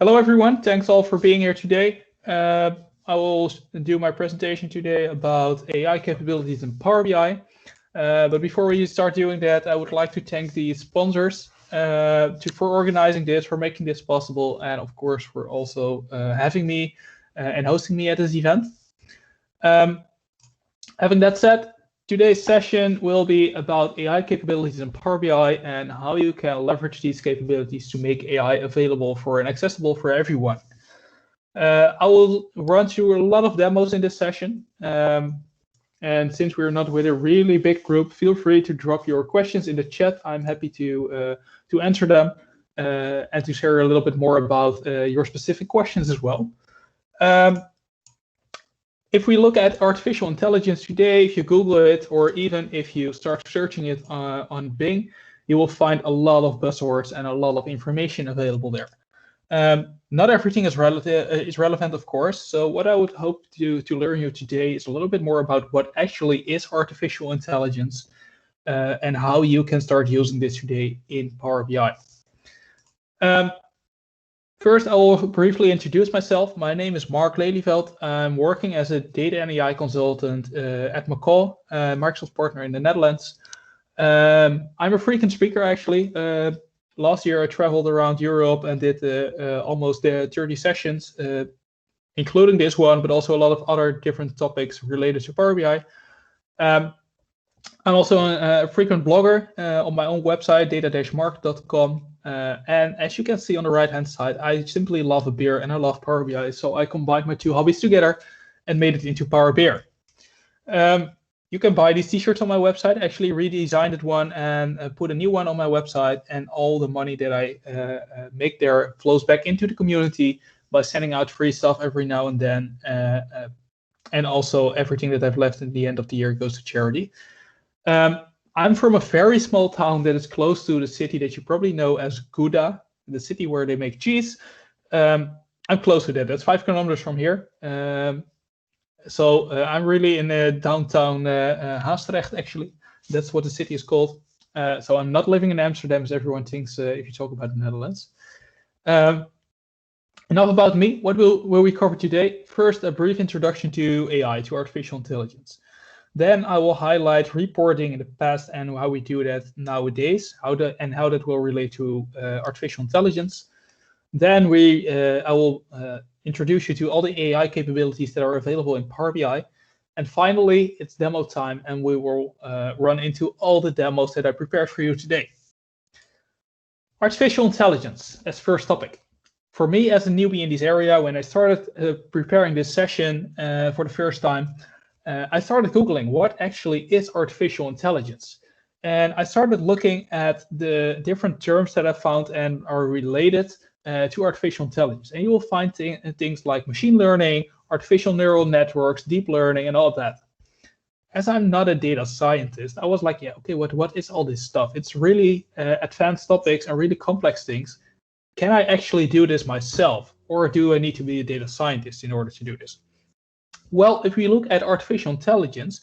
Hello, everyone. Thanks all for being here today. I will do my presentation today about AI capabilities in Power BI. But before we start doing that, I would like to thank the sponsors for organizing this, for making this possible, and of course for also having me and hosting me at this event. Having that said, today's session will be about AI capabilities in Power BI and how you can leverage these capabilities to make AI available for and accessible for everyone. I will run through a lot of demos in this session. And since we're not with a really big group, feel free to drop your questions in the chat. I'm happy to answer them and to share a little bit more about your specific questions as well. If we look at artificial intelligence today, if you Google it, or even if you start searching it on Bing, you will find a lot of buzzwords and a lot of information available there. Not everything is relevant, of course. So what I would hope to learn you today is a little bit more about what actually is artificial intelligence and how you can start using this today in Power BI. First, I will briefly introduce myself. My name is Mark Lelyveld. I'm working as a data and AI consultant at McCall, Microsoft partner in the Netherlands. I'm a frequent speaker, actually. Last year, I traveled around Europe and did almost 30 sessions, including this one, but also a lot of other different topics related to Power BI. I'm also a frequent blogger on my own website, data-mark.com. And as you can see on the right-hand side, I simply love a beer and I love Power BI. So I combined my two hobbies together and made it into Power Beer. You can buy these t-shirts on my website. I actually redesigned it one and put a new one on my website. And all the money that I make there flows back into the community by sending out free stuff every now and then. And also everything that I've left at the end of the year goes to charity. I'm from a very small town that is close to the city that you probably know as Gouda, the city where they make cheese. I'm close to that. That's 5 kilometers from here. So I'm really in downtown Haastrecht, actually. That's what the city is called. So I'm not living in Amsterdam, as everyone thinks if you talk about the Netherlands. Enough about me. What will we cover today? First, a brief introduction to AI, to artificial intelligence. Then I will highlight reporting in the past and how we do that nowadays, how that will relate to artificial intelligence. Then I will introduce you to all the AI capabilities that are available in Power BI. And finally, it's demo time, and we will run into all the demos that I prepared for you today. Artificial intelligence as first topic. For me, as a newbie in this area, when I started preparing this session for the first time, I started Googling what actually is artificial intelligence. And I started looking at the different terms that I found and are related to artificial intelligence. And you will find things like machine learning, artificial neural networks, deep learning, and all of that. As I'm not a data scientist, I was like, yeah, okay, what is all this stuff? It's really advanced topics and really complex things. Can I actually do this myself? Or do I need to be a data scientist in order to do this? Well, if we look at artificial intelligence,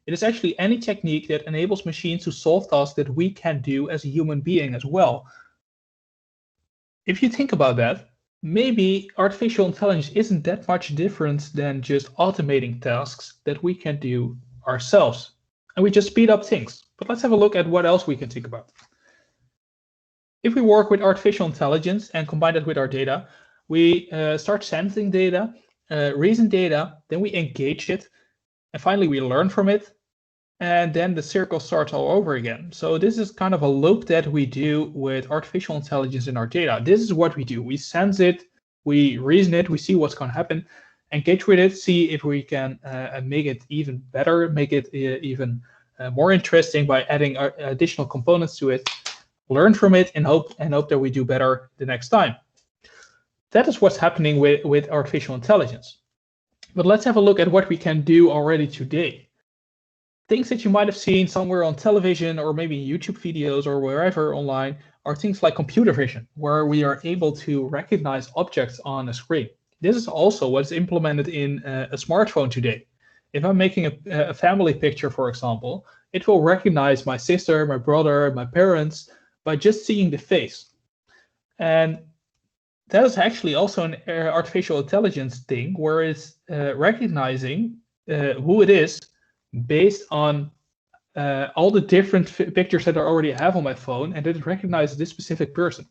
it is actually any technique that enables machines to solve tasks that we can do as a human being as well. If you think about that, maybe artificial intelligence isn't that much different than just automating tasks that we can do ourselves. And we just speed up things. But let's have a look at what else we can think about. If we work with artificial intelligence and combine that with our data, we start sensing data, reason data, then we engage it, and finally we learn from it, and then the circle starts all over again. So this is kind of a loop that we do with artificial intelligence in our data. This is what we do. We sense it, we reason it, we see what's going to happen, engage with it, see if we can make it even better, make it even more interesting by adding additional components to it, learn from it, and hope that we do better the next time. That is what's happening with artificial intelligence. But let's have a look at what we can do already today. Things that you might have seen somewhere on television or maybe YouTube videos or wherever online are things like computer vision, where we are able to recognize objects on a screen. This is also what's implemented in a smartphone today. If I'm making a family picture, for example, it will recognize my sister, my brother, my parents by just seeing the face. And that is actually also an artificial intelligence thing where it's recognizing who it is based on all the different pictures that I already have on my phone, and it recognizes this specific person.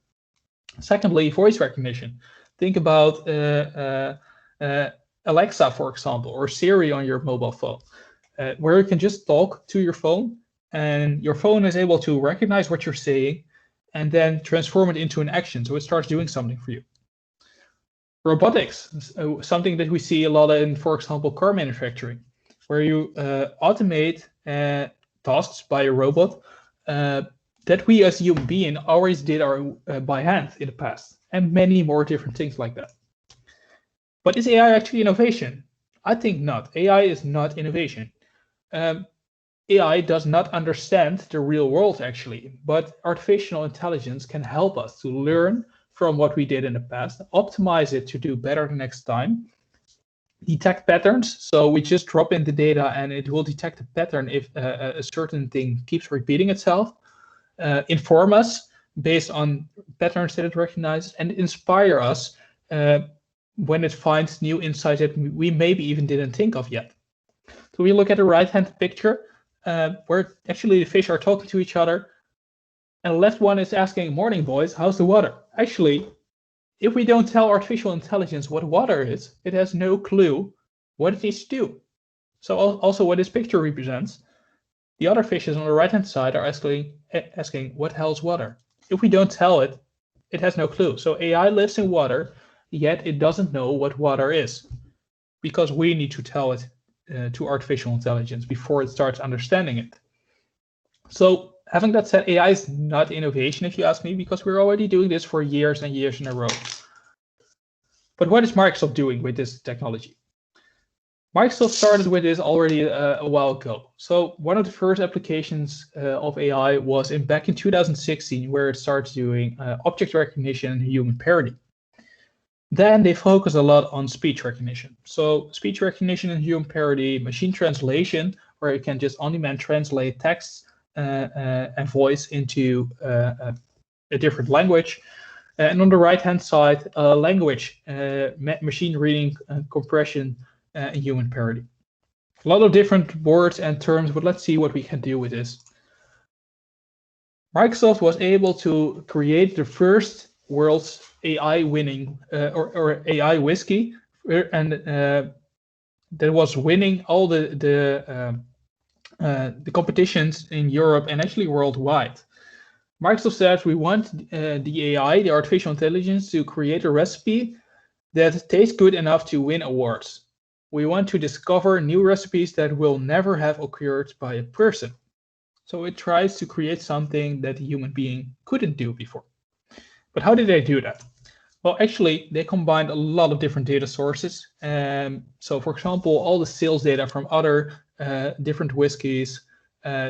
Secondly, voice recognition. Think about Alexa, for example, or Siri on your mobile phone, where you can just talk to your phone, and your phone is able to recognize what you're saying and then transform it into an action, so it starts doing something for you. Robotics, something that we see a lot in, for example, car manufacturing, where you automate tasks by a robot that we as human being always did by hand in the past, and many more different things like that. But is AI actually innovation? I think not. AI is not innovation. AI does not understand the real world actually, but artificial intelligence can help us to learn from what we did in the past, optimize it to do better the next time, detect patterns. So we just drop in the data and it will detect a pattern if a certain thing keeps repeating itself, inform us based on patterns that it recognizes, and inspire us when it finds new insights that we maybe even didn't think of yet. So we look at the right-hand picture where actually the fish are talking to each other, and the left one is asking, "Morning, boys, how's the water?" Actually, if we don't tell artificial intelligence what water is, it has no clue what it needs to do. So also what this picture represents, the other fishes on the right-hand side are asking, what hell's water? If we don't tell it, it has no clue. So AI lives in water, yet it doesn't know what water is, because we need to tell it to artificial intelligence before it starts understanding it. So having that said, AI is not innovation, if you ask me, because we're already doing this for years and years in a row. But what is Microsoft doing with this technology? Microsoft started with this already a while ago. So one of the first applications of AI was back in 2016, where it started doing object recognition and human parody. Then they focus a lot on speech recognition. So speech recognition and human parody, machine translation, where you can just on-demand translate text and voice into a different language. And on the right-hand side, language, machine reading, compression, and human parody. A lot of different words and terms, but let's see what we can do with this. Microsoft was able to create the first world's AI winning or AI whisky, and that was winning all the competitions in Europe and actually worldwide. Microsoft says we want the AI, the artificial intelligence, to create a recipe that tastes good enough to win awards. We want to discover new recipes that will never have occurred by a person. So it tries to create something that a human being couldn't do before. But how did they do that? Well, actually, they combined a lot of different data sources. So, for example, all the sales data from other different whiskeys,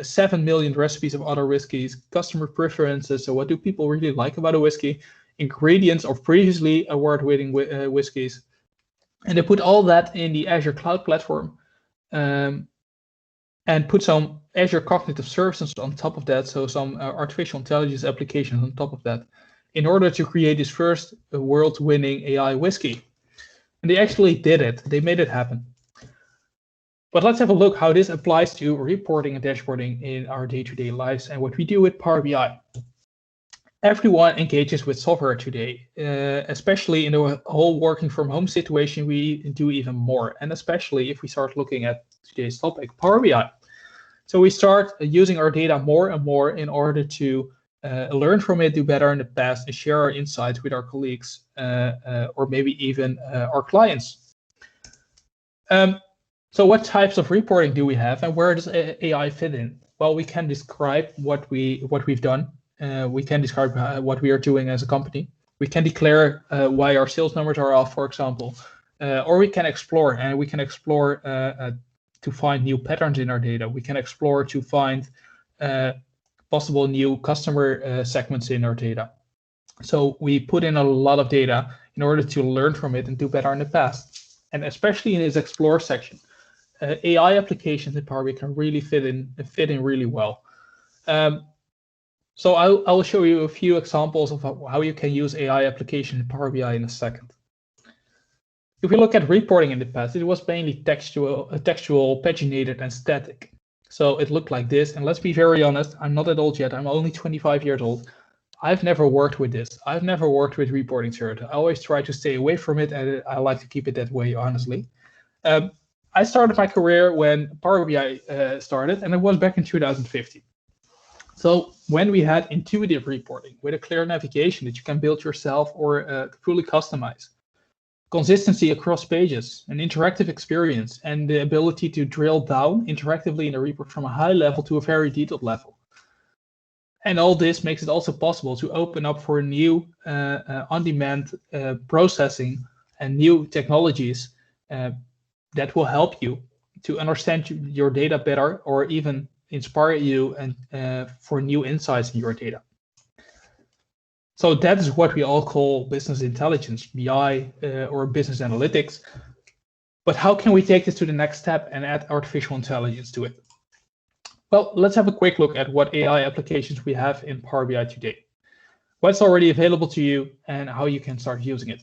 7 million recipes of other whiskeys, customer preferences. So what do people really like about a whiskey? Ingredients of previously award-winning whiskeys. And they put all that in the Azure Cloud Platform and put some Azure Cognitive Services on top of that. So some artificial intelligence applications on top of that in order to create this first world-winning AI whiskey. And they actually did it. They made it happen. But let's have a look how this applies to reporting and dashboarding in our day-to-day lives and what we do with Power BI. Everyone engages with software today, especially in the whole working from home situation, we do even more. And especially if we start looking at today's topic, Power BI. So we start using our data more and more in order to learn from it, do better in the past, and share our insights with our colleagues or maybe even our clients. So what types of reporting do we have, and where does AI fit in? Well, we can describe what we've done. We can describe what we are doing as a company. We can declare why our sales numbers are off, for example, or we can explore, and we can explore to find new patterns in our data. We can explore to find possible new customer segments in our data. So we put in a lot of data in order to learn from it and do better in the past. And especially in this explore section, AI applications in Power BI can really fit in really well. So I will show you a few examples of how you can use AI application in Power BI in a second. If we look at reporting in the past, it was mainly textual, paginated, and static. So it looked like this. And let's be very honest, I'm not that old yet. I'm only 25 years old. I've never worked with this. I've never worked with reporting cert. I always try to stay away from it, and I like to keep it that way, honestly. I started my career when Power BI started, and it was back in 2015. So when we had intuitive reporting with a clear navigation that you can build yourself or fully customize, consistency across pages, an interactive experience, and the ability to drill down interactively in a report from a high level to a very detailed level. And all this makes it also possible to open up for new on-demand processing and new technologies that will help you to understand your data better, or even inspire you and for new insights in your data. So that is what we all call business intelligence, BI, or business analytics. But how can we take this to the next step and add artificial intelligence to it? Well, let's have a quick look at what AI applications we have in Power BI today, what's already available to you, and how you can start using it.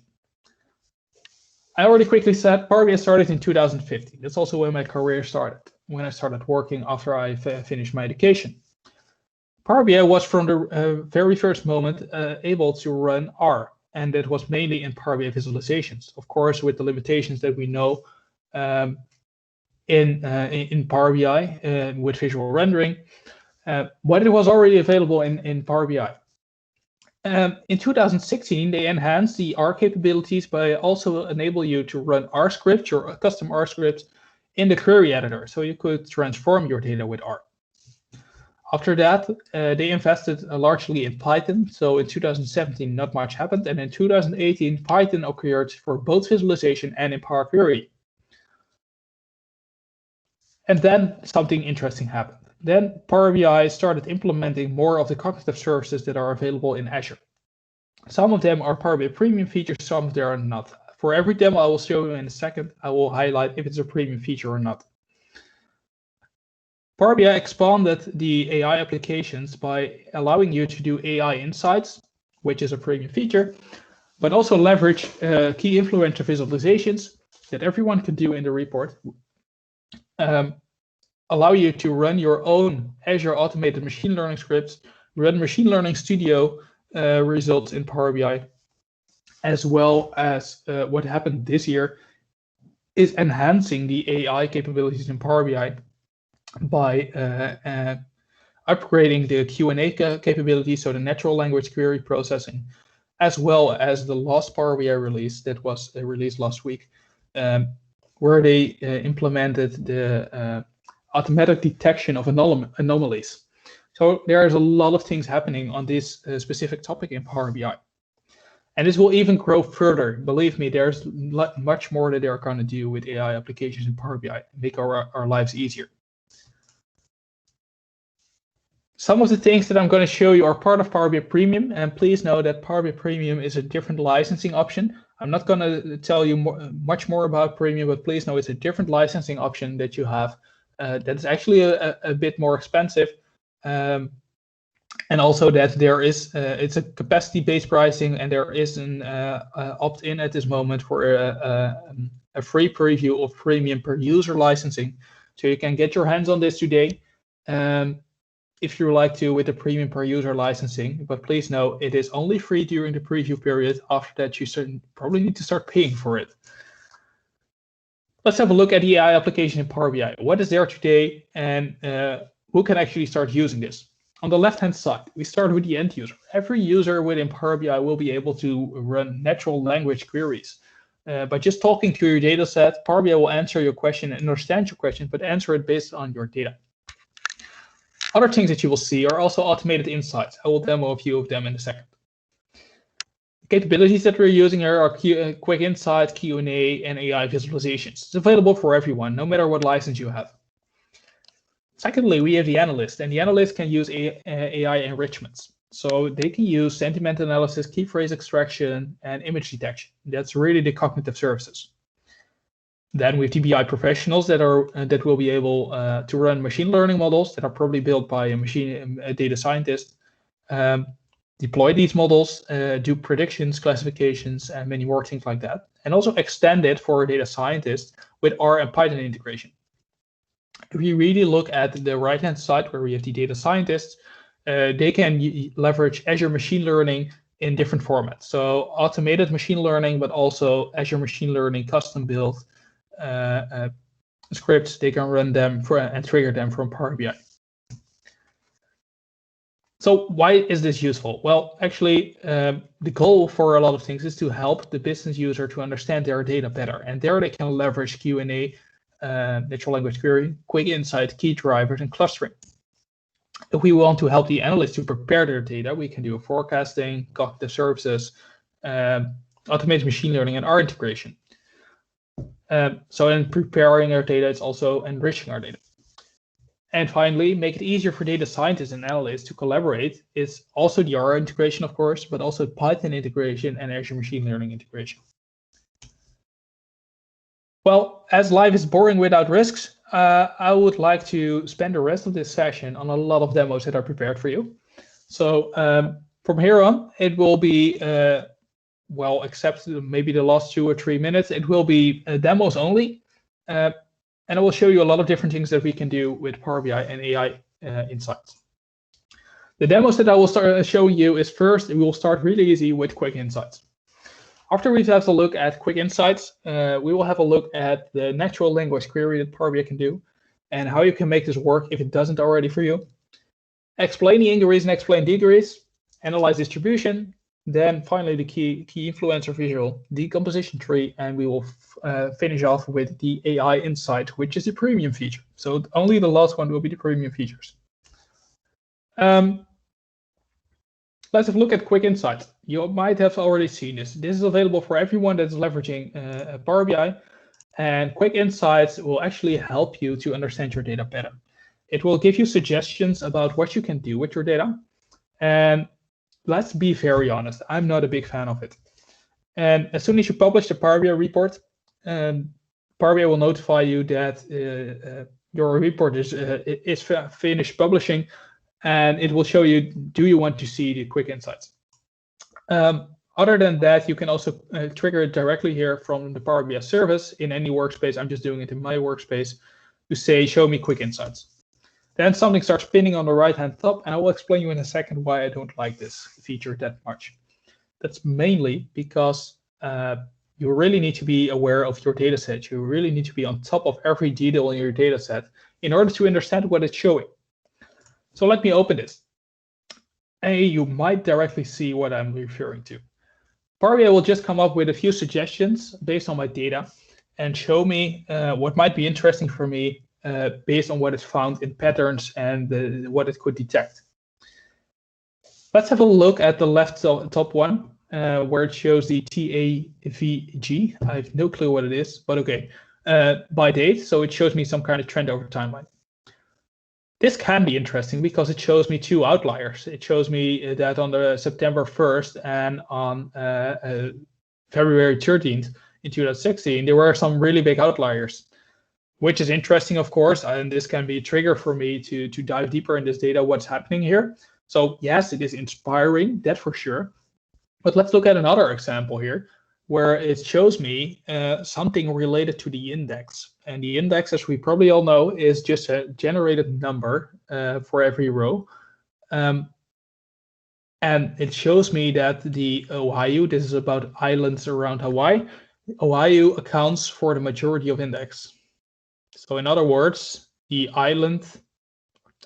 I already quickly said Power BI started in 2015. That's also when my career started, when I started working after I finished my education. Power BI was from the very first moment able to run R, and that was mainly in Power BI visualizations, of course, with the limitations that we know in Power BI with visual rendering, but it was already available in Power BI. In 2016, they enhanced the R capabilities by also enable you to run R scripts or custom R scripts in the query editor, so you could transform your data with R. After that, they invested largely in Python. So in 2017, not much happened. And in 2018, Python occurred for both visualization and in Power Query. And then something interesting happened. Then Power BI started implementing more of the cognitive services that are available in Azure. Some of them are Power BI premium features, some of them are not. For every demo I will show you in a second, I will highlight if it's a premium feature or not. Power BI expanded the AI applications by allowing you to do AI insights, which is a premium feature, but also leverage key influencer visualizations that everyone can do in the report, allow you to run your own Azure automated machine learning scripts, run machine learning studio results in Power BI, as well as what happened this year is enhancing the AI capabilities in Power BI by upgrading the Q&A capability, so the natural language query processing, as well as the last Power BI release that was released last week, where they implemented the automatic detection of anomalies. So there's a lot of things happening on this specific topic in Power BI. And this will even grow further. Believe me, there's much more that they're going to do with AI applications in Power BI, make our lives easier. Some of the things that I'm going to show you are part of Power BI Premium, and please know that Power BI Premium is a different licensing option. I'm not going to tell you much more about Premium, but please know it's a different licensing option that you have. That's actually a bit more expensive, and also that there is it's a capacity-based pricing, and there is an opt-in at this moment for a free preview of Premium per user licensing, so you can get your hands on this today. If you like to with the premium per user licensing, but please know it is only free during the preview period. After that, you probably need to start paying for it. Let's have a look at the AI application in Power BI. What is there today, and who can actually start using this? On the left-hand side, we start with the end user. Every user within Power BI will be able to run natural language queries. By just talking to your data set, Power BI will answer your question and understand your question, but answer it based on your data. Other things that you will see are also automated insights. I will demo a few of them in a second. The capabilities that we're using here are quick insights, Q&A, and AI visualizations. It's available for everyone, no matter what license you have. Secondly, we have the analyst, and the analyst can use AI enrichments. So they can use sentiment analysis, key phrase extraction, and image detection. That's really the cognitive services. Then we have BI professionals that will be able to run machine learning models that are probably built by a data scientist, deploy these models, do predictions, classifications, and many more things like that. And also extend it for data scientists with R and Python integration. If you really look at the right-hand side where we have the data scientists, they can leverage Azure Machine Learning in different formats. So automated machine learning, but also Azure Machine Learning custom-built scripts. They can run them and trigger them from Power BI. So why is this useful? Well, actually, the goal for a lot of things is to help the business user to understand their data better. And there they can leverage Q&A, natural language query, quick insight, key drivers, and clustering. If we want to help the analysts to prepare their data, we can do forecasting, cognitive services, automated machine learning, and R integration. So in preparing our data, it's also enriching our data. And finally, make it easier for data scientists and analysts to collaborate is also the R integration, of course, but also Python integration and Azure Machine Learning integration. Well, as life is boring without risks, I would like to spend the rest of this session on a lot of demos that are prepared for you. So from here on, it will be, well, except maybe the last 2 or 3 minutes, it will be demos only. And I will show you a lot of different things that we can do with Power BI and AI insights. The demos that I will start showing you is first, we will start really easy with quick insights. After we've had a look at quick insights, we will have a look at the natural language query that Power BI can do and how you can make this work if it doesn't already for you. Explain the increase and explain decrease, analyze distribution, then finally the key influencer visual, decomposition tree, and we will finish off with the AI insight, which is the premium feature. So only the last one will be the premium features. Let's have a look at quick insight. You might have already seen this. This is available for everyone that is leveraging Power BI, and quick insights will actually help you to understand your data better. It will give you suggestions about what you can do with your data. And let's be very honest, I'm not a big fan of it. And as soon as you publish the Power BI report, Power BI will notify you that your report is finished publishing, and it will show you, do you want to see the quick insights? Other than that, you can also trigger it directly here from the Power BI service in any workspace. I'm just doing it in my workspace to say, show me quick insights. Then something starts spinning on the right-hand top, and I will explain you in a second why I don't like this feature that much. That's mainly because you really need to be aware of your data set. You really need to be on top of every detail in your data set in order to understand what it's showing. So let me open this. And you might directly see what I'm referring to. Power BI will just come up with a few suggestions based on my data and show me what might be interesting for me based on what is found in patterns and what it could detect. Let's have a look at the left top one, where it shows the TAVG. I have no clue what it is, but okay, by date. So it shows me some kind of trend over timeline. This can be interesting because it shows me 2 outliers. It shows me that on the September 1st and on February 13th in 2016, there were some really big outliers, which is interesting, of course, and this can be a trigger for me to dive deeper in this data, what's happening here. So yes, it is inspiring, that for sure. But let's look at another example here, where it shows me something related to the index. And the index, as we probably all know, is just a generated number for every row. And it shows me that the Oahu, this is about islands around Hawaii, Oahu accounts for the majority of index. So in other words, the island,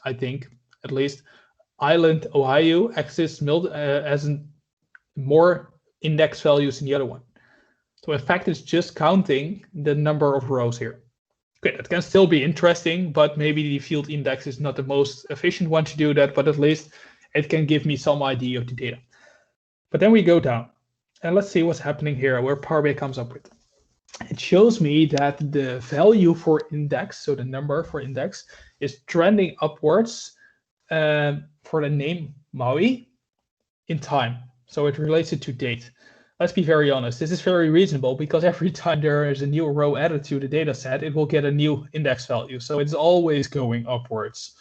I think, at least, island Oahu exists as more index values than the other one. So in fact, it's just counting the number of rows here. Okay, that can still be interesting, but maybe the field index is not the most efficient one to do that, but at least it can give me some idea of the data. But then we go down, and let's see what's happening here, where Power BI comes up with. It shows me that the value for index, so the number for index, is trending upwards for the name Maui in time. So it relates it to date. Let's be very honest, this is very reasonable because every time there is a new row added to the data set, it will get a new index value. So it's always going upwards.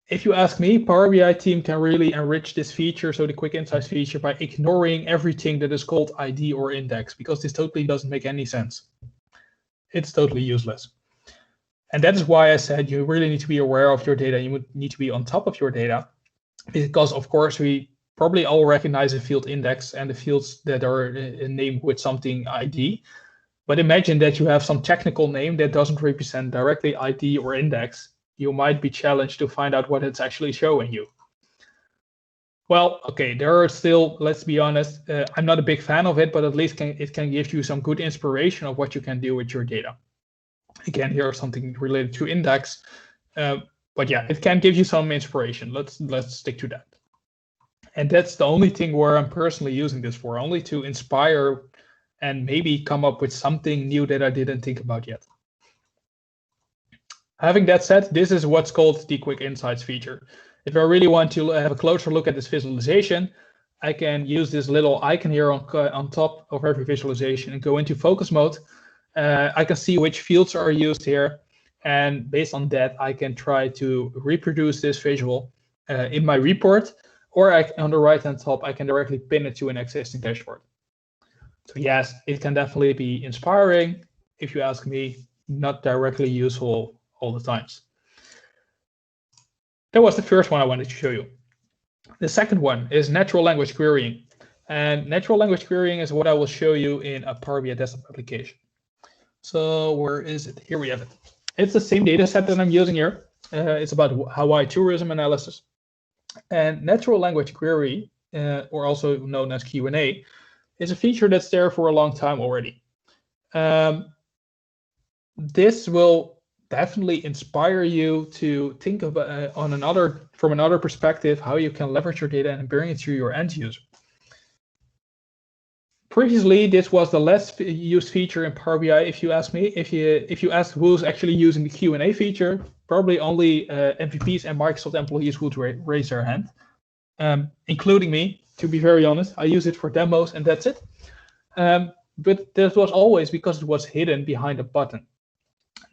If you ask me, Power BI team can really enrich this feature, so the quick insights feature, by ignoring everything that is called ID or index, because this totally doesn't make any sense. It's totally useless. And that is why I said you really need to be aware of your data. You would need to be on top of your data, because of course we probably all recognize a field index and the fields that are named with something ID. But imagine that you have some technical name that doesn't represent directly ID or index. You might be challenged to find out what it's actually showing you. Well, okay, there are still, let's be honest, I'm not a big fan of it, but at least it can give you some good inspiration of what you can do with your data. Again, here is something related to index, but yeah, it can give you some inspiration. Let's stick to that. And that's the only thing where I'm personally using this for, only to inspire and maybe come up with something new that I didn't think about yet. Having that said, this is what's called the Quick Insights feature. If I really want to have a closer look at this visualization, I can use this little icon here on top of every visualization and go into focus mode. I can see which fields are used here. And based on that, I can try to reproduce this visual in my report, or on the right-hand top, I can directly pin it to an existing dashboard. So yes, it can definitely be inspiring. If you ask me, not directly useful all the times. That was the first one I wanted to show you. The second one is natural language querying. And natural language querying is what I will show you in a Power BI desktop application. So where is it? Here we have it. It's the same data set that I'm using here. It's about Hawaii tourism analysis. And natural language query, or also known as Q&A, is a feature that's there for a long time already. This will definitely inspire you to think of from another perspective how you can leverage your data and bring it to your end user. Previously, this was the less used feature in Power BI. If you ask me, if you ask who's actually using the Q&A feature, probably only MVPs and Microsoft employees would raise their hand, including me. To be very honest, I use it for demos and that's it. But this was always because it was hidden behind a button.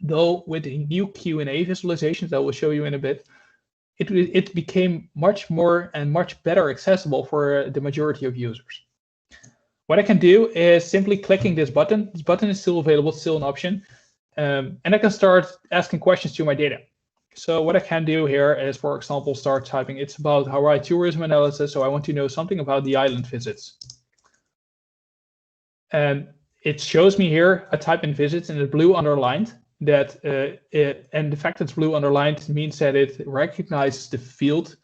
Though with the new Q&A visualizations that I will show you in a bit, it became much more and much better accessible for the majority of users. What I can do is simply clicking this button. This button is still available, it's still an option, and I can start asking questions to my data. So what I can do here is, for example, start typing. It's about Hawaii tourism analysis, so I want to know something about the island visits. And it shows me here, I type in visits and it's blue underlined. And the fact that it's blue underlined means that it recognizes the field,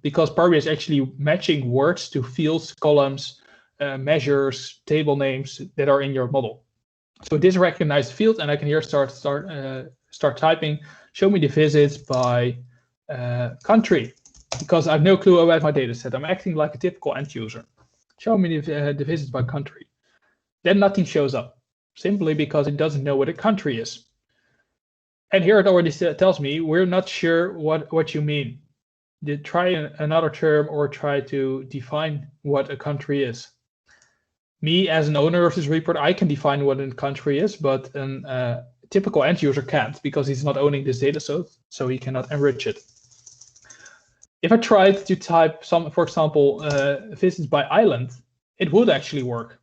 because Power BI is actually matching words to fields, columns, measures, table names that are in your model. So this recognized field, and I can here start typing. Show me the visits by country, because I have no clue about my data set. I'm acting like a typical end user. Show me the visits by country. Then nothing shows up, simply because it doesn't know what a country is. And here it already tells me, we're not sure what you mean. Try another term or try to define what a country is. Me, as an owner of this report, I can define what a country is, but a typical end user can't, because he's not owning this data, so he cannot enrich it. If I tried to type for example, visits by island, it would actually work.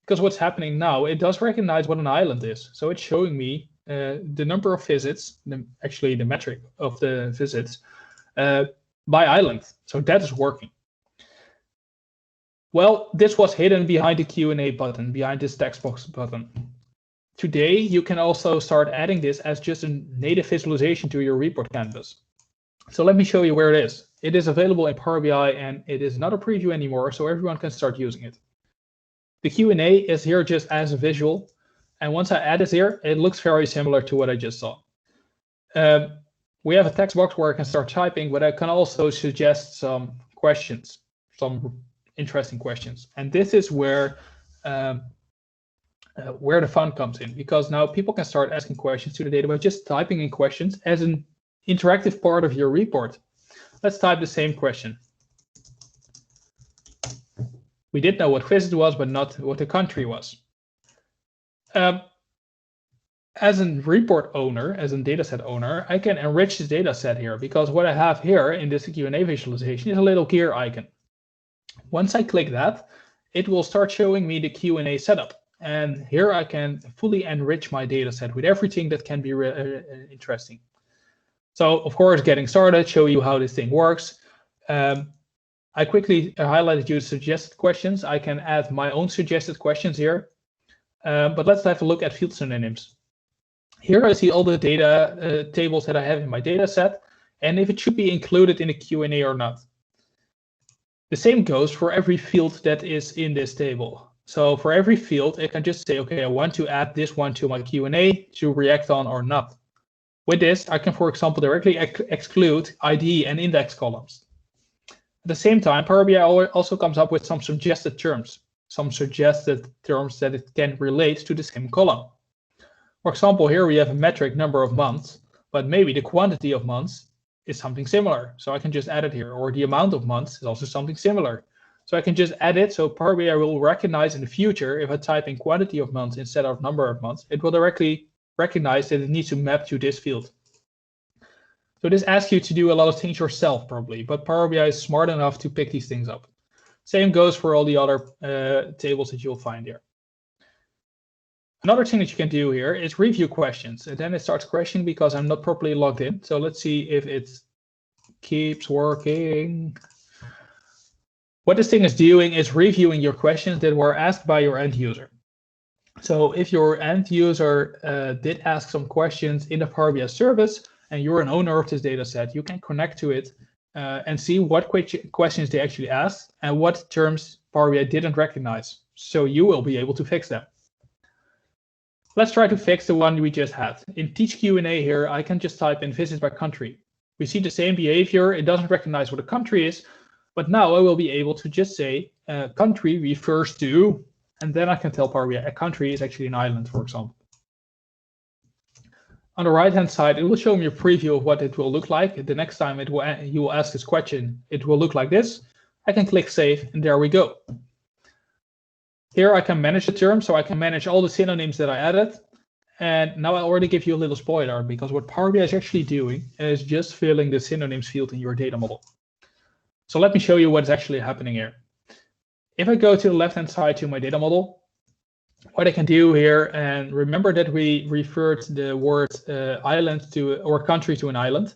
Because what's happening now, it does recognize what an island is. So it's showing me the number of visits, actually the metric of the visits, by island. So that is working. Well, this was hidden behind the Q&A button, behind this text box button. Today, you can also start adding this as just a native visualization to your report canvas. So let me show you where it is. It is available in Power BI, and it is not a preview anymore, so everyone can start using it. The Q&A is here just as a visual, and once I add it here, it looks very similar to what I just saw. We have a text box where I can start typing, but I can also suggest some questions, some interesting questions. And this is where the fun comes in, because now people can start asking questions to the data by just typing in questions as an interactive part of your report. Let's type the same question. We did know what visit was, but not what the country was. As a report owner, as a dataset owner, I can enrich this dataset here, because what I have here in this Q&A visualization is a little gear icon. Once I click that, it will start showing me the Q&A setup. And here I can fully enrich my dataset with everything that can be interesting. So of course, getting started, show you how this thing works. I quickly highlighted you suggested questions. I can add my own suggested questions here. But let's have a look at field synonyms. Here I see all the data tables that I have in my data set, and if it should be included in a Q&A or not. The same goes for every field that is in this table. So for every field, I can just say, okay, I want to add this one to my Q&A to react on or not. With this, I can, for example, directly exclude ID and index columns. At the same time, Power BI also comes up with some suggested terms that it can relate to the same column. For example, here we have a metric number of months, but maybe the quantity of months is something similar. So I can just add it here, or the amount of months is also something similar. So I can just add it, so Power BI will recognize in the future, if I type in quantity of months instead of number of months, it will directly recognize that it needs to map to this field. So this asks you to do a lot of things yourself probably, but Power BI is smart enough to pick these things up. Same goes for all the other tables that you'll find here. Another thing that you can do here is review questions, and then it starts crashing because I'm not properly logged in. So let's see if it keeps working. What this thing is doing is reviewing your questions that were asked by your end user. So if your end user did ask some questions in the Power BI service, and you're an owner of this data set, you can connect to it and see what questions they actually asked and what terms Power BI didn't recognize. So you will be able to fix them. Let's try to fix the one we just had. In Teach Q&A here, I can just type in visit by country. We see the same behavior. It doesn't recognize what a country is, but now I will be able to just say country refers to, and then I can tell Power BI a country is actually an island, for example. On the right-hand side, it will show me a preview of what it will look like. The next time you will ask this question, it will look like this. I can click Save, and there we go. Here I can manage the term, so I can manage all the synonyms that I added. And now I already give you a little spoiler, because what Power BI is actually doing is just filling the synonyms field in your data model. So let me show you what's actually happening here. If I go to the left-hand side to my data model, what I can do here, and remember that we referred the word island to, or country to an island.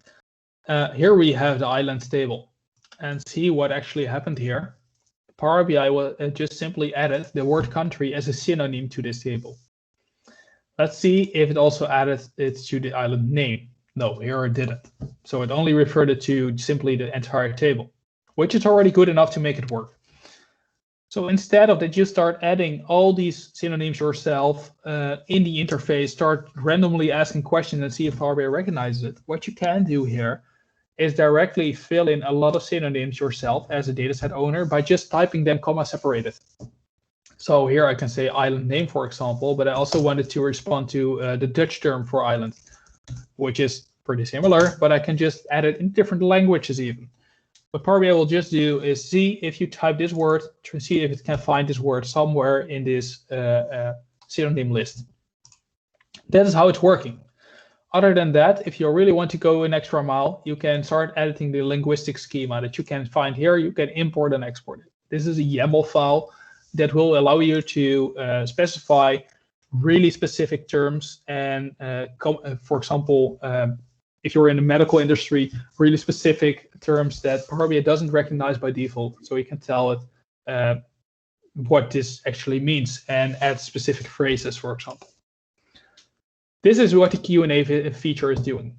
Here we have the islands table, and see what actually happened here. Power BI will just simply added the word country as a synonym to this table. Let's see if it also added it to the island name. No, here it didn't. So it only referred it to simply the entire table, which is already good enough to make it work. So instead of that, you start adding all these synonyms yourself in the interface, start randomly asking questions and see if Power BI recognizes it. What you can do here is directly fill in a lot of synonyms yourself as a dataset owner by just typing them comma separated. So here I can say island name, for example, but I also wanted to respond to the Dutch term for island, which is pretty similar, but I can just add it in different languages even. What Power BI will just do is see if you type this word, to see if it can find this word somewhere in this synonym list. That is how it's working. Other than that, if you really want to go an extra mile, you can start editing the linguistic schema that you can find here. You can import and export it. This is a YAML file that will allow you to specify really specific terms and, for example, if you're in the medical industry, really specific terms that Power BI doesn't recognize by default. So you can tell it what this actually means and add specific phrases, for example. This is what the Q&A feature is doing.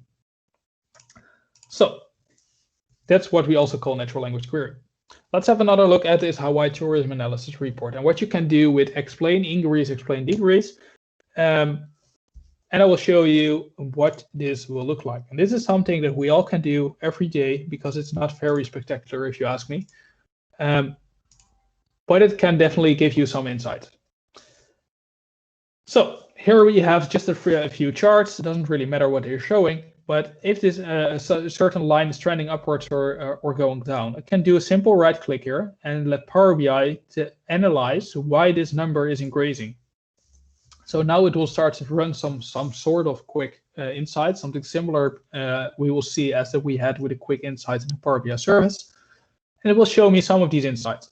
So that's what we also call natural language query. Let's have another look at this Hawaii tourism analysis report and what you can do with explain increase, explain decrease. And I will show you what this will look like. And this is something that we all can do every day because it's not very spectacular, if you ask me. But it can definitely give you some insight. So here we have just a few charts. It doesn't really matter what they're showing, but if this certain line is trending upwards or going down, I can do a simple right click here and let Power BI to analyze why this number is increasing. So now it will start to run some sort of quick insights, something similar we will see as that we had with the quick insights in the Power BI service. And it will show me some of these insights.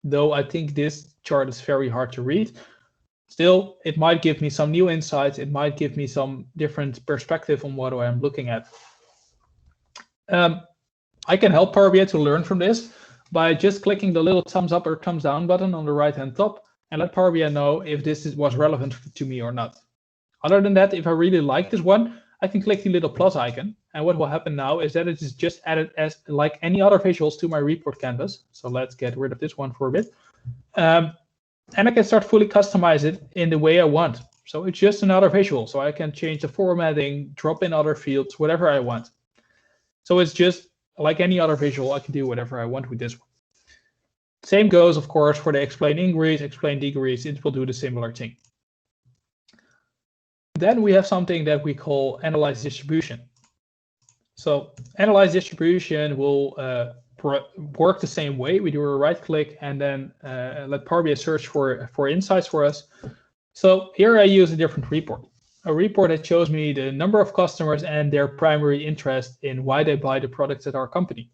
Though I think this chart is very hard to read, still, it might give me some new insights. It might give me some different perspective on what I'm looking at. I can help Power BI to learn from this by just clicking the little thumbs up or thumbs down button on the right-hand top and let Power BI know if this was relevant to me or not. Other than that, if I really like this one, I can click the little plus icon. And what will happen now is that it is just added as like any other visuals to my report canvas. So let's get rid of this one for a bit. And I can start fully customize it in the way I want. So it's just another visual. So I can change the formatting, drop in other fields, whatever I want. So it's just like any other visual. I can do whatever I want with this one. Same goes, of course, for the explain increase, explain decrease. It will do the similar thing. Then we have something that we call analyze distribution. So analyze distribution will work the same way. We do a right click and then let Power BI search for insights for us. So here I use a different report, a report that shows me the number of customers and their primary interest in why they buy the products at our company.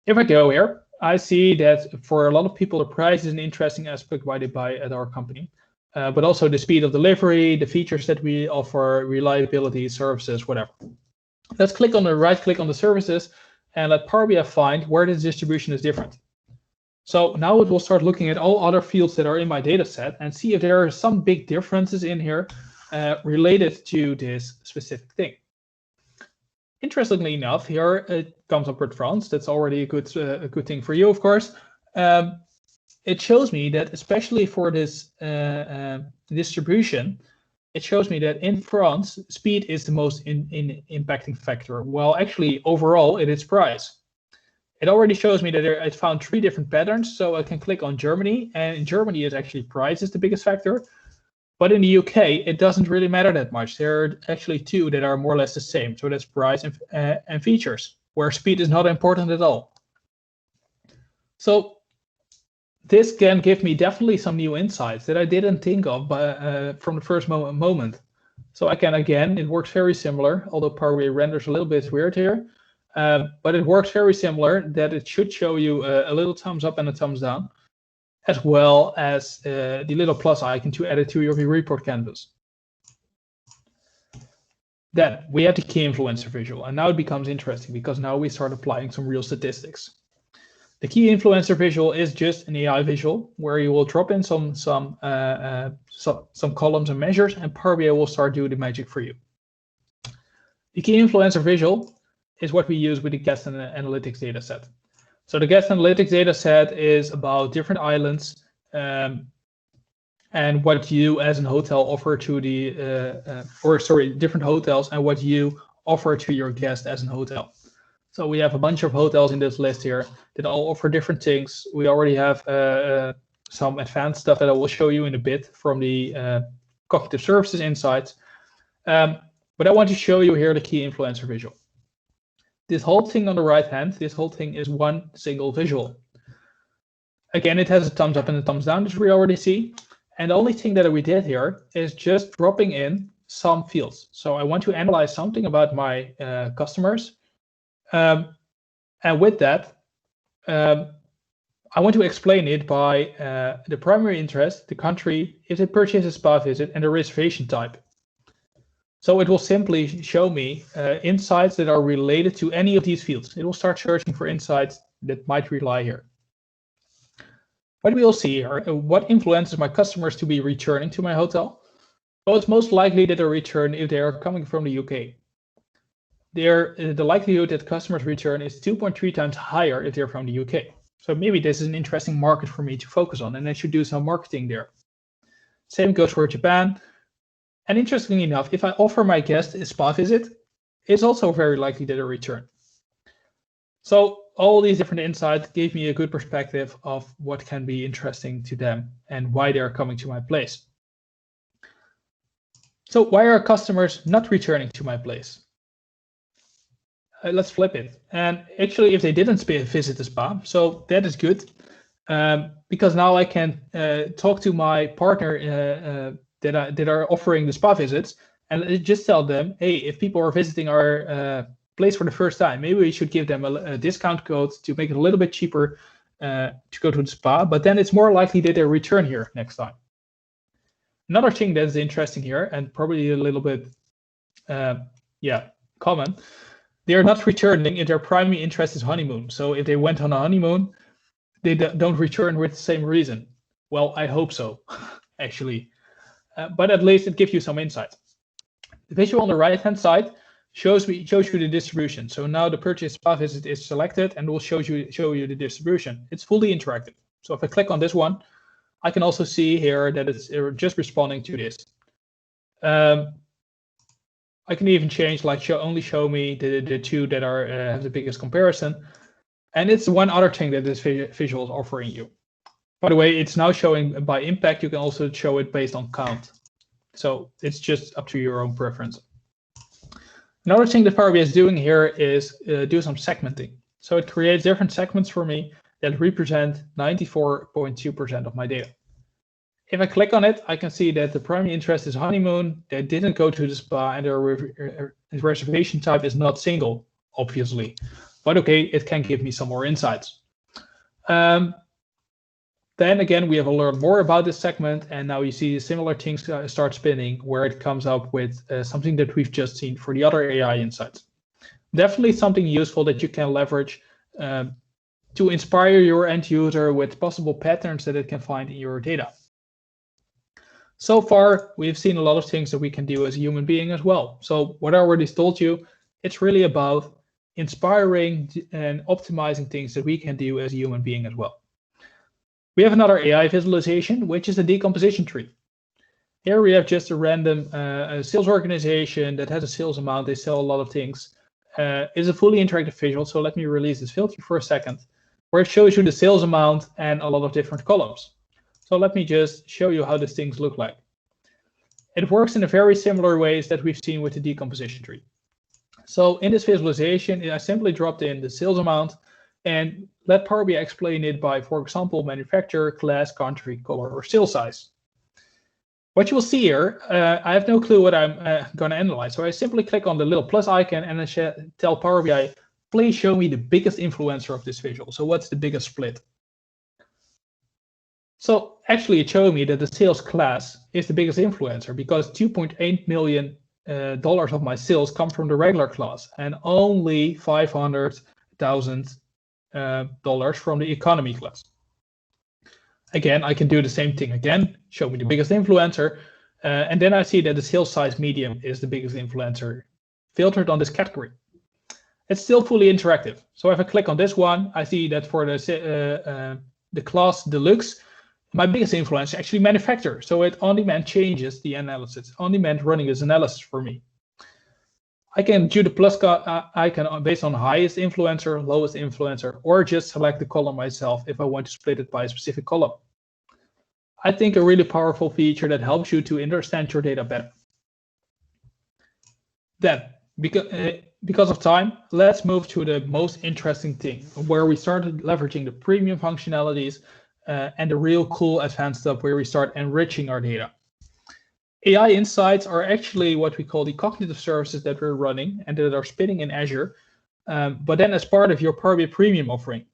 If I go here, I see that for a lot of people, the price is an interesting aspect why they buy at our company, but also the speed of delivery, the features that we offer, reliability, services, whatever. Let's click on the right click on the services and let Power BI find where this distribution is different. So now it will start looking at all other fields that are in my data set and see if there are some big differences in here related to this specific thing. Interestingly enough, here it comes up with France. That's already a good thing for you, of course. It shows me that especially for this distribution, it shows me that in France, speed is the most impacting factor. Well, actually, overall, it is price. It already shows me that I found 3 different patterns. So I can click on Germany, and in Germany, it's actually price is the biggest factor. But in the UK, it doesn't really matter that much. There are actually 2 that are more or less the same. So that's price and features, where speed is not important at all. So this can give me definitely some new insights that I didn't think of from the first moment. So I can, again, it works very similar, although Power BI renders a little bit weird here. But it works very similar, that it should show you a little thumbs up and a thumbs down, as well as the little plus icon to add it to your report canvas. Then we have the key influencer visual, and now it becomes interesting because now we start applying some real statistics. The key influencer visual is just an AI visual where you will drop in some columns and measures, and Power BI will start doing the magic for you. The key influencer visual is what we use with the guest analytics data set. So the guest analytics data set is about different islands and what you as a hotel offer to the, different hotels and what you offer to your guest as a hotel. So we have a bunch of hotels in this list here that all offer different things. We already have some advanced stuff that I will show you in a bit from the cognitive services insights. But I want to show you here the key influencer visual. This whole thing on the right hand, this whole thing is one single visual. Again, it has a thumbs up and a thumbs down, as we already see. And the only thing that we did here is just dropping in some fields. So I want to analyze something about my customers. And with that, I want to explain it by the primary interest, the country, if they purchase a spa visit, and the reservation type. So it will simply show me insights that are related to any of these fields. It will start searching for insights that might rely here. What we will see here, what influences my customers to be returning to my hotel? Well, it's most likely that they return if they are coming from the UK. The likelihood that customers return is 2.3 times higher if they're from the UK. So maybe this is an interesting market for me to focus on, and I should do some marketing there. Same goes for Japan. And interestingly enough, if I offer my guest a spa visit, it's also very likely that they return. So all these different insights gave me a good perspective of what can be interesting to them and why they're coming to my place. So why are customers not returning to my place? Let's flip it. And actually, if they didn't visit the spa, so that is good, because now I can talk to my partner that are offering the spa visits, and just tell them, hey, if people are visiting our place for the first time, maybe we should give them a discount code to make it a little bit cheaper to go to the spa, but then it's more likely that they return here next time. Another thing that's interesting here, and probably a little bit common, they are not returning if their primary interest is honeymoon. So if they went on a honeymoon, they don't return with the same reason. Well, I hope so, actually. But at least it gives you some insight. The visual on the right-hand side shows you the distribution. So now the purchase spa visit is selected and will show you the distribution. It's fully interactive. So if I click on this one, I can also see here that it's just responding to this. I can even change, like, only show me the two that are have the biggest comparison. And it's one other thing that this visual is offering you. By the way, it's now showing by impact. You can also show it based on count. So it's just up to your own preference. Another thing that Power BI is doing here is do some segmenting. So it creates different segments for me that represent 94.2% of my data. If I click on it, I can see that the primary interest is honeymoon. They didn't go to the spa, and their reservation type is not single, obviously. But okay, it can give me some more insights. Then again, we have learned more about this segment, and now you see similar things start spinning where it comes up with something that we've just seen for the other AI insights. Definitely something useful that you can leverage to inspire your end user with possible patterns that it can find in your data. So far, we've seen a lot of things that we can do as a human being as well. So what I already told you, it's really about inspiring and optimizing things that we can do as a human being as well. We have another AI visualization, which is a decomposition tree. Here we have just a random sales organization that has a sales amount. They sell a lot of things. It's a fully interactive visual. So let me release this filter for a second, where it shows you the sales amount and a lot of different columns. So let me just show you how these things look like. It works in a very similar ways that we've seen with the decomposition tree. So in this visualization, I simply dropped in the sales amount and let Power BI explain it by, for example, manufacturer, class, country, color, or sales size. What you will see here, I have no clue what I'm going to analyze. So I simply click on the little plus icon and I tell Power BI, please show me the biggest influencer of this visual. So what's the biggest split? So actually it showed me that the sales class is the biggest influencer because $2.8 million of my sales come from the regular class and only $500,000 from the economy class. Again, I can do the same thing again, show me the biggest influencer, and then I see that the sales size medium is the biggest influencer filtered on this category. It's still fully interactive. So if I click on this one, I see that for the class deluxe, my biggest influencer actually manufacturer. So it on demand changes the analysis, on demand running this analysis for me. I can do the plus icon based on highest influencer, lowest influencer, or just select the column myself if I want to split it by a specific column. I think a really powerful feature that helps you to understand your data better. Then, because of time, let's move to the most interesting thing, where we started leveraging the premium functionalities and the real cool advanced stuff where we start enriching our data. AI insights are actually what we call the cognitive services that we're running and that are spinning in Azure, but then as part of your Power BI Premium offering.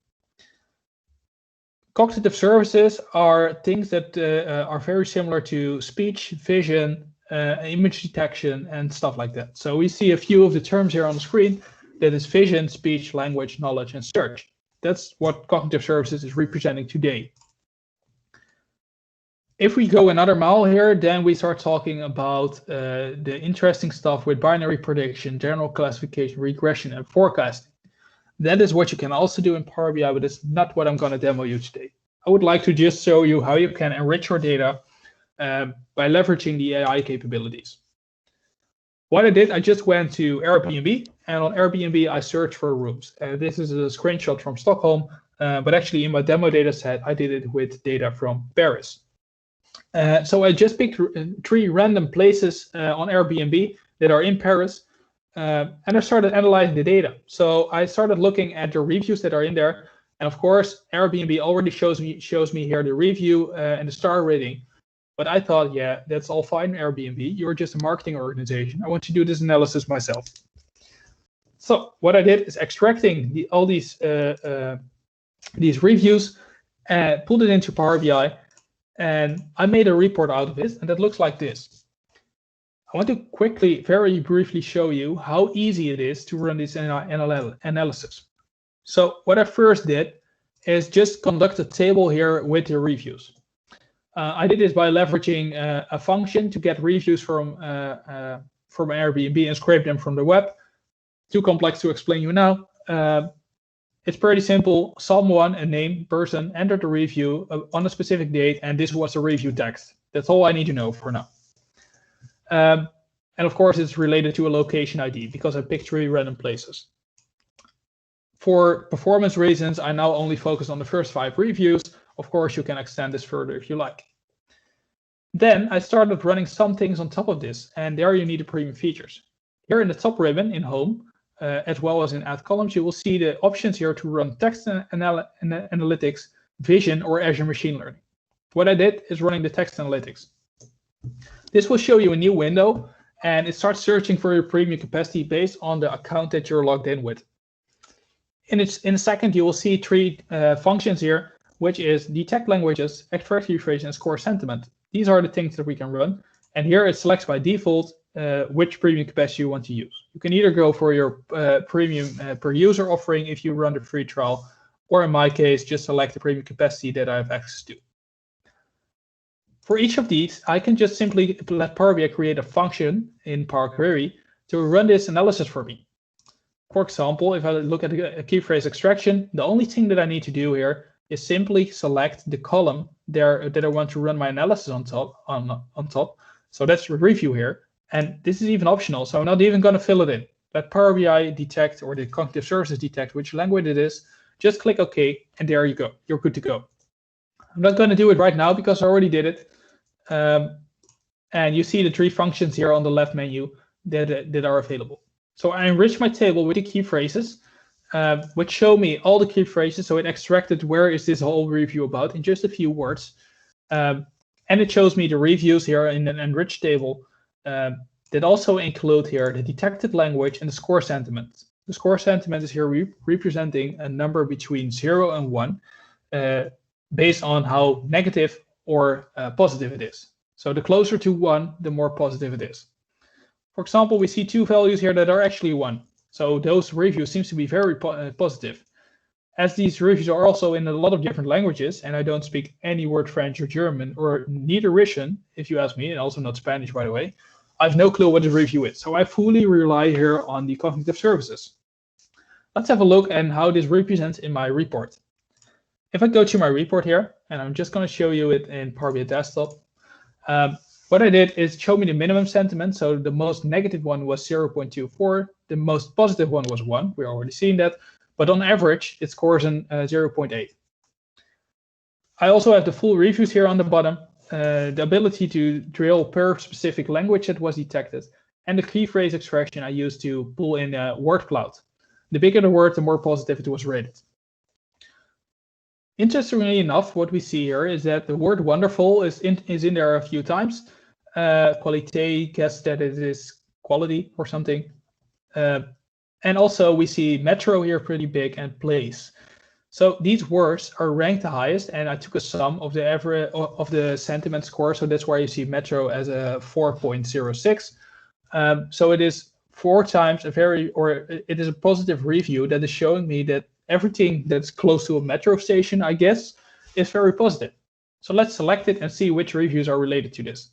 Cognitive services are things that are very similar to speech, vision, image detection, and stuff like that. So we see a few of the terms here on the screen. That is vision, speech, language, knowledge, and search. That's what cognitive services is representing today. If we go another mile here, then we start talking about the interesting stuff with binary prediction, general classification, regression, and forecasting. That is what you can also do in Power BI, but it's not what I'm going to demo you today. I would like to just show you how you can enrich your data by leveraging the AI capabilities. What I did, I just went to Airbnb, and on Airbnb, I searched for rooms. This is a screenshot from Stockholm, but actually in my demo data set, I did it with data from Paris. So I just picked 3 random places on Airbnb that are in Paris, and I started analyzing the data. So I started looking at the reviews that are in there, and of course, Airbnb already shows me here the review and the star rating. But I thought, yeah, that's all fine, Airbnb. You're just a marketing organization. I want to do this analysis myself. So what I did is extracting all these reviews and pulled it into Power BI, and I made a report out of it, and that looks like this. I want to quickly, very briefly show you how easy it is to run this analysis. So what I first did is just conduct a table here with the reviews. I did this by leveraging a function to get reviews from Airbnb and scrape them from the web. Too complex to explain you now. It's pretty simple. Someone, a name, person, entered a review on a specific date, and this was a review text. That's all I need to know for now. And of course, it's related to a location ID because I picked 3 random places. For performance reasons, I now only focus on the first 5 reviews. Of course, you can extend this further if you like. Then I started running some things on top of this, and there you need the premium features. Here in the top ribbon in Home, as well as in Add Columns, you will see the options here to run text analytics, vision, or Azure Machine Learning. What I did is running the text analytics. This will show you a new window, and it starts searching for your premium capacity based on the account that you're logged in with. In a second, you will see 3 functions here, which is detect languages, extract rephrase, and score sentiment. These are the things that we can run. And here it selects by default which premium capacity you want to use. You can either go for your premium per user offering if you run the free trial, or in my case, just select the premium capacity that I have access to. For each of these, I can just simply let Power BI create a function in Power Query to run this analysis for me. For example, if I look at a key phrase extraction, the only thing that I need to do here is simply select the column there that I want to run my analysis on top. So that's the review here. And this is even optional, so I'm not even going to fill it in. Let Power BI detect, or the cognitive services detect, which language it is. Just click OK, and there you go. You're good to go. I'm not going to do it right now because I already did it. And you see the 3 functions here on the left menu that are available. So I enriched my table with the key phrases, which show me all the key phrases. So it extracted where is this whole review about in just a few words. And it shows me the reviews here in an enriched table that also include here the detected language and the score sentiment. The score sentiment is here representing a number between 0 and 1 based on how negative or positive it is. So the closer to 1, the more positive it is. For example, we see 2 values here that are actually 1. So those reviews seems to be very positive. As these reviews are also in a lot of different languages, and I don't speak any word French or German, or neither Russian, if you ask me, and also not Spanish, by the way, I have no clue what the review is. So I fully rely here on the cognitive services. Let's have a look at how this represents in my report. If I go to my report here, and I'm just going to show you it in Power BI Desktop, what I did is show me the minimum sentiment. So the most negative one was 0.24. The most positive one was 1. We're already seeing that. But on average, it scores an 0.8. I also have the full reviews here on the bottom, the ability to drill per specific language that was detected, and the key phrase extraction I used to pull in word cloud. The bigger the word, the more positive it was rated. Interestingly enough, what we see here is that the word wonderful is in there a few times. Qualité, guess that it is quality or something. And also we see metro here pretty big, and place. So these words are ranked the highest, and I took a sum of the average of the sentiment score. So that's why you see metro as a 4.06. So it is 4 times it is a positive review that is showing me that everything that's close to a metro station, I guess, is very positive. So let's select it and see which reviews are related to this.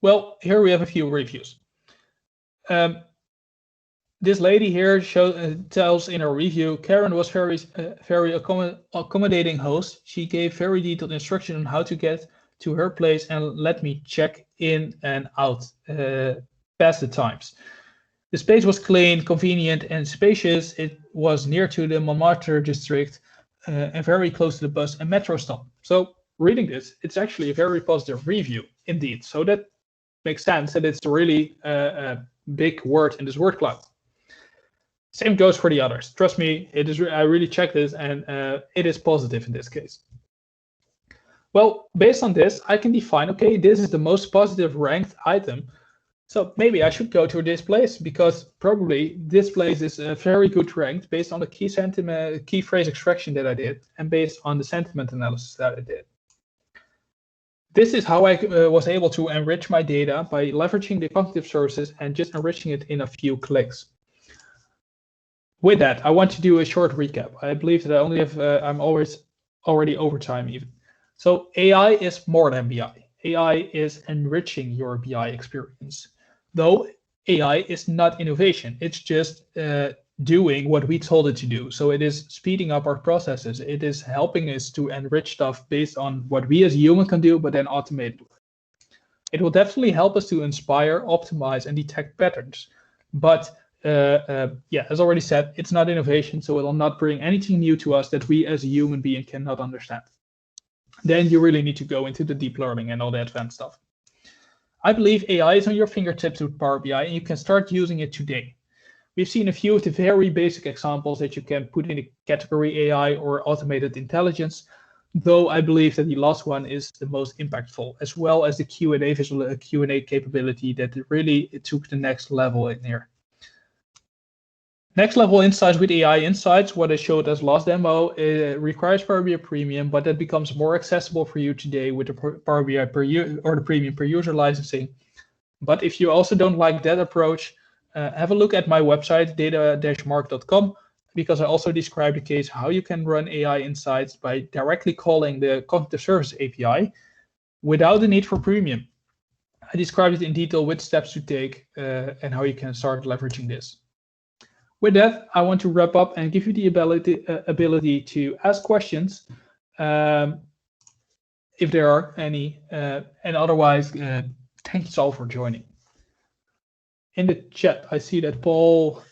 Well, here we have a few reviews. This lady here tells in her review, Karen was very accommodating host. She gave very detailed instruction on how to get to her place and let me check in and out past the times. The space was clean, convenient, and spacious. It was near to the Montmartre district and very close to the bus and metro stop. So reading this, it's actually a very positive review indeed. So that makes sense that it's really a big word in this word cloud. Same goes for the others. Trust me, it is. I really checked this, and it is positive in this case. Well, based on this, I can define, okay, this is the most positive ranked item. So maybe I should go to this place because probably this place is very good ranked based on the key phrase extraction that I did and based on the sentiment analysis that I did. This is how I was able to enrich my data by leveraging the cognitive services and just enriching it in a few clicks. With that, I want to do a short recap. I believe that I only have, I'm already over time even. So AI is more than BI. AI is enriching your BI experience. Though AI is not innovation, it's just doing what we told it to do. So it is speeding up our processes. It is helping us to enrich stuff based on what we as a human can do, but then automate it. It will definitely help us to inspire, optimize, and detect patterns. But yeah, as already said, it's not innovation, so it will not bring anything new to us that we as a human being cannot understand. Then you really need to go into the deep learning and all the advanced stuff. I believe AI is on your fingertips with Power BI, and you can start using it today. We've seen a few of the very basic examples that you can put in the category AI or automated intelligence, though I believe that the last one is the most impactful, as well as the Q&A visual Q&A capability that really took the next level in here. Next level insights with AI Insights, what I showed as last demo, requires Power BI Premium, but that becomes more accessible for you today with the Power BI per user or the Premium per user licensing. But if you also don't like that approach, have a look at my website, data-mark.com, because I also describe the case how you can run AI Insights by directly calling the Cognitive Service API without the need for Premium. I described it in detail which steps to take and how you can start leveraging this. With that, I want to wrap up and give you the ability to ask questions if there are any, and otherwise, thank you all for joining. In the chat, I see that Paul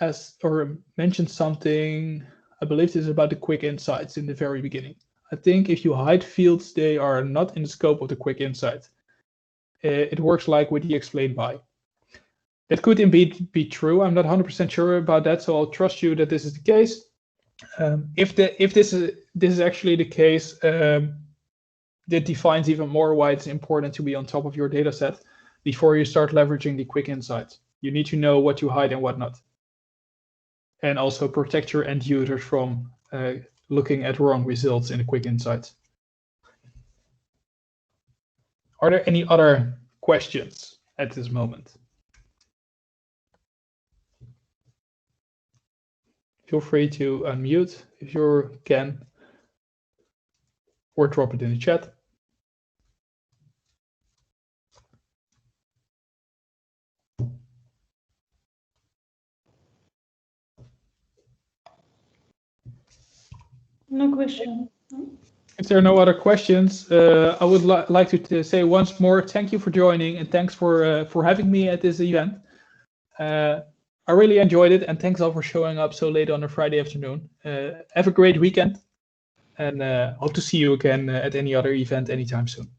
asked or mentioned something. I believe this is about the quick insights in the very beginning. I think if you hide fields, they are not in the scope of the quick insight. It works like with the explained by. That could indeed be true. I'm not 100% sure about that, so I'll trust you that this is the case. If this is actually the case, that defines even more why it's important to be on top of your data set before you start leveraging the quick insights. You need to know what you hide and what not. And also protect your end users from looking at wrong results in the quick insights. Are there any other questions at this moment? Feel free to unmute if you can, or drop it in the chat. No question. If there are no other questions, I would like to say once more, thank you for joining and thanks for having me at this event. I really enjoyed it, and thanks all for showing up so late on a Friday afternoon. Have a great weekend, and hope to see you again at any other event anytime soon.